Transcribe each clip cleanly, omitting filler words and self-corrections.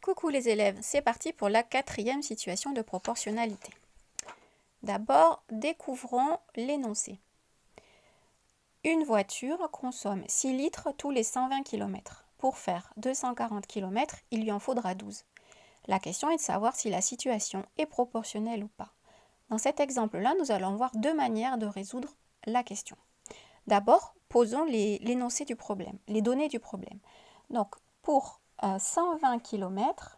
Coucou les élèves, c'est parti pour la 4e situation de proportionnalité. D'abord, découvrons l'énoncé. Une voiture consomme 6 litres tous les 120 km. Pour faire 240 km, il lui en faudra 12. La question est de savoir si la situation est proportionnelle ou pas. Dans cet exemple-là, nous allons voir deux manières de résoudre la question. D'abord, posons l'énoncé du problème, les données du problème. Donc, pour 120 km,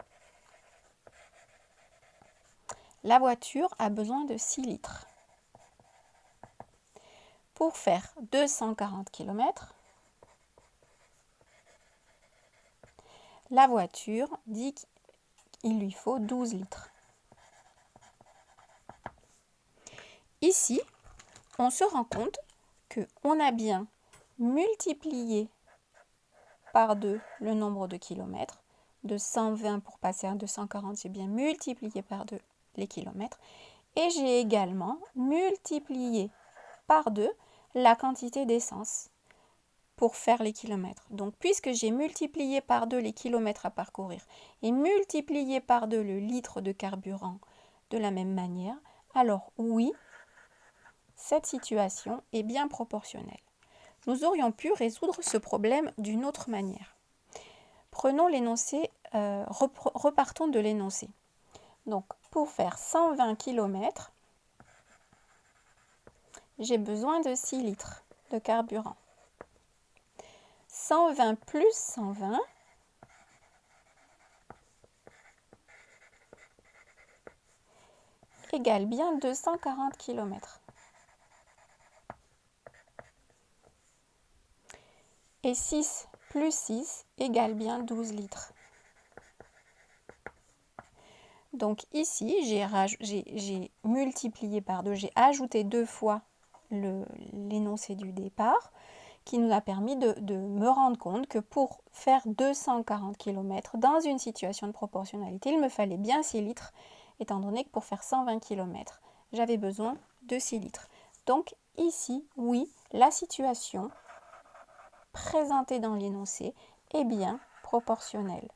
la voiture a besoin de 6 litres. Pour faire 240 km, la voiture dit qu'il lui faut 12 litres. Ici, on se rend compte qu'on a bien multiplié par 2 le nombre de kilomètres. De 120 pour passer à 240, j'ai bien multiplié par 2 les kilomètres. Et j'ai également multiplié par 2 la quantité d'essence pour faire les kilomètres. Donc, puisque j'ai multiplié par 2 les kilomètres à parcourir et multiplié par 2 le litre de carburant de la même manière, alors oui, cette situation est bien proportionnelle. Nous aurions pu résoudre ce problème d'une autre manière. Prenons l'énoncé, repartons de l'énoncé. Donc, pour faire 120 km, j'ai besoin de 6 litres de carburant. 120 plus 120 égale bien 240 km. Et 6 plus 6 égale bien 12 litres. Donc ici, j'ai multiplié par 2, j'ai ajouté 2 fois l'énoncé du départ, qui nous a permis de me rendre compte que pour faire 240 km dans une situation de proportionnalité, il me fallait bien 6 litres, étant donné que pour faire 120 km, j'avais besoin de 6 litres. Donc ici, oui, la situation présentée dans l'énoncé est bien proportionnelle.